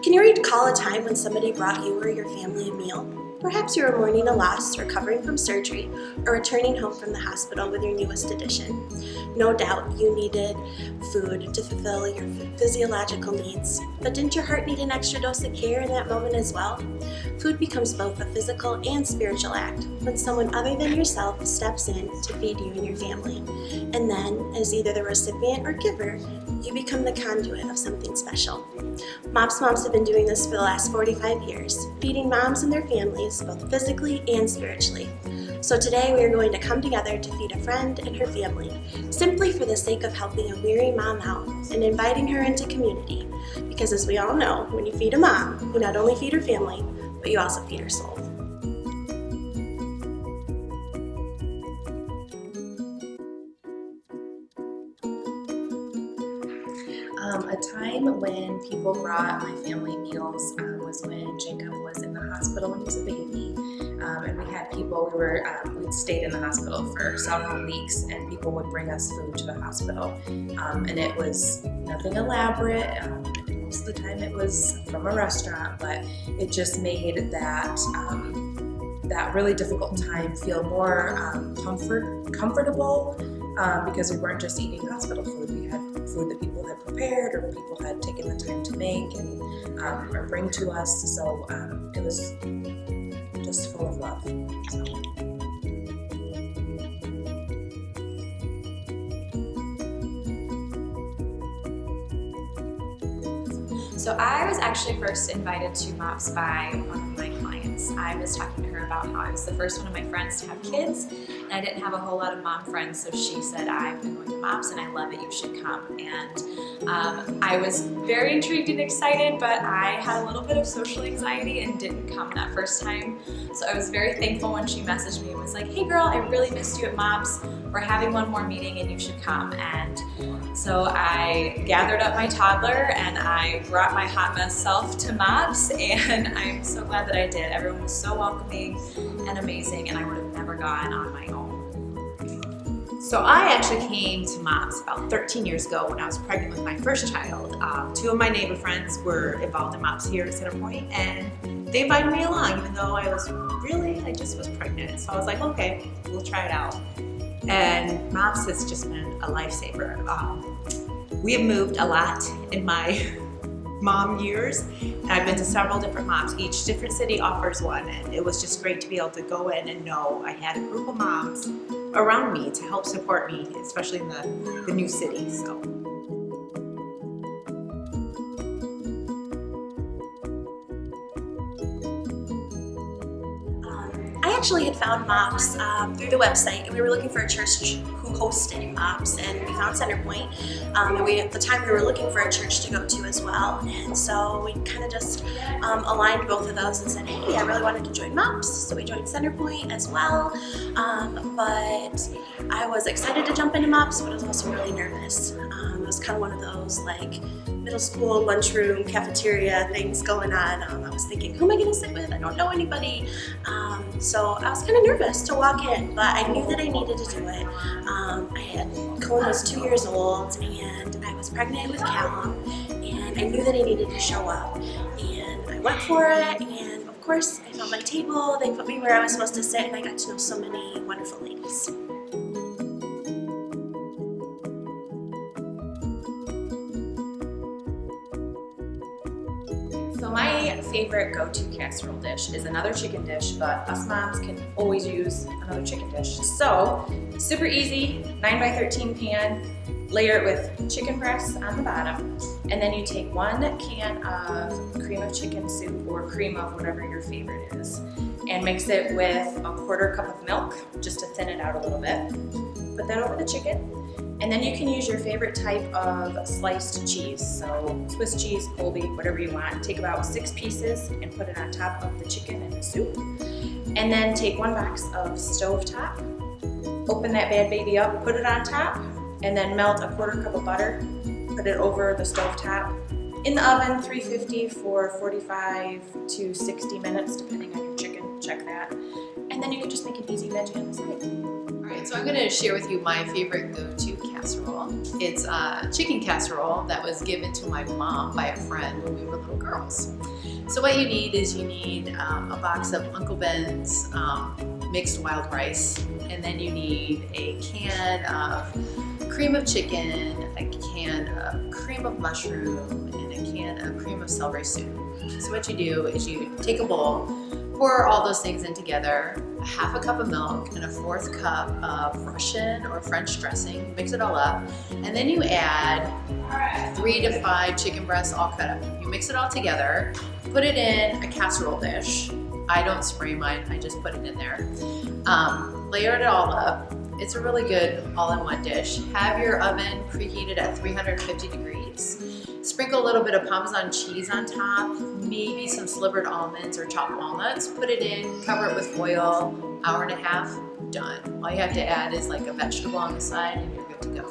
Can you recall a time when somebody brought you or your family a meal? Perhaps you were mourning a loss, recovering from surgery, or returning home from the hospital with your newest addition. No doubt you needed food to fulfill your physiological needs, but didn't your heart need an extra dose of care in that moment as well? Food becomes both a physical and spiritual act when someone other than yourself steps in to feed you and your family. And then, as either the recipient or giver, you become the conduit of something special. MOPs Moms have been doing this for the last 45 years, feeding moms and their families both physically and spiritually. So today we are going to come together to feed a friend and her family, simply for the sake of helping a weary mom out and inviting her into community. Because as we all know, when you feed a mom, you not only feed her family, but you also feed her soul. A time when people brought my family meals was when Jacob was in the hospital when he was a baby. And we had people, we'd stayed in the hospital for several weeks, and people would bring us food to the hospital. And it was nothing elaborate. Most of the time it was from a restaurant, but it just made that really difficult time feel more comfortable because we weren't just eating hospital food. We had food that people had prepared or people had taken the time to make and or bring to us. So it was just full of love. So I was actually first invited to MOPS by one of my clients. I was talking to her about how I was the first one of my friends to have kids, and I didn't have a whole lot of mom friends, so she said, I've been going to MOPS and I love it, you should come. And I was very intrigued and excited, but I had a little bit of social anxiety and didn't come that first time. So I was very thankful when she messaged me and was like, hey girl, I really missed you at MOPS. We're having one more meeting and you should come. And so I gathered up my toddler and I brought my hot mess self to MOPS, and I'm so glad that I did. Everyone was so welcoming and amazing, and I would have never gone on my own. So I actually came to MOPS about 13 years ago when I was pregnant with my first child. Two of my neighbor friends were involved in MOPS here at Center Point, and they invited me along even though I just was pregnant. So I was like, okay, we'll try it out. And MOPS has just been a lifesaver. We have moved a lot in my mom years, and I've been to several different MOPS. Each different city offers one, and it was just great to be able to go in and know I had a group of moms around me to help support me, especially in the new city. So. I actually had found MOPS through the website, and we were looking for a church who hosted MOPS, and we found Center Point. And at the time we were looking for a church to go to as well, and so we kind of just aligned both of those and said, hey, I really wanted to join MOPS, so we joined Center Point as well. But I was excited to jump into MOPS, but I was also really nervous. It was kind of one of those like middle school lunchroom cafeteria things going on. I was thinking, who am I going to sit with? I don't know anybody. So I was kind of nervous to walk in, but I knew that I needed to do it. Cohen was 2 years old, and I was pregnant with Callum, and I knew that I needed to show up. And I went for it, and of course I found my table. They put me where I was supposed to sit, and I got to know so many wonderful ladies. So my favorite go-to casserole dish is another chicken dish, but us moms can always use another chicken dish. So super easy, 9x13 pan, layer it with chicken breasts on the bottom, and then you take 1 can of cream of chicken soup or cream of whatever your favorite is, and mix it with a 1/4 cup of milk just to thin it out a little bit. Put that over the chicken. And then you can use your favorite type of sliced cheese, so Swiss cheese, Colby, whatever you want. Take about 6 pieces and put it on top of the chicken and the soup. And then take 1 box of stovetop, open that bad baby up, put it on top, and then melt a 1/4 cup of butter, put it over the stovetop. In the oven, 350 for 45 to 60 minutes, depending on your chicken, check that. And then you can just make an easy veggie on the side. Alright, so I'm going to share with you my favorite go-to casserole. It's a chicken casserole that was given to my mom by a friend when we were little girls. So what you need is you need a box of Uncle Ben's mixed wild rice, and then you need a can of cream of chicken, a can of cream of mushroom, and a can of cream of celery soup. So what you do is you take a bowl, pour all those things in together, a half a cup of milk and a 1/4 cup of Russian or French dressing, mix it all up, and then you add 3 to 5 chicken breasts all cut up. You mix it all together, put it in a casserole dish. I don't spray mine, I just put it in there. Layer it all up. It's a really good all-in-one dish. Have your oven preheated at 350 degrees. Sprinkle a little bit of Parmesan cheese on top, maybe some slivered almonds or chopped walnuts. Put it in, cover it with foil, hour and a half, done. All you have to add is like a vegetable on the side and you're good to go.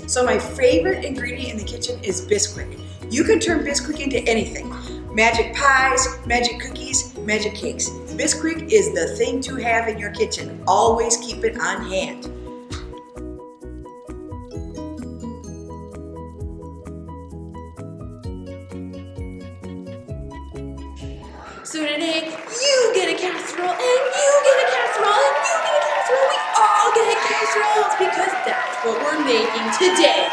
So my favorite ingredient in the kitchen is Bisquick. You can turn Bisquick into anything. Magic pies, magic cookies, magic cakes. Bisquick is the thing to have in your kitchen. Always keep it on hand. So today, you get a casserole, and you get a casserole, and you get a casserole. We all get casseroles because that's what we're making today.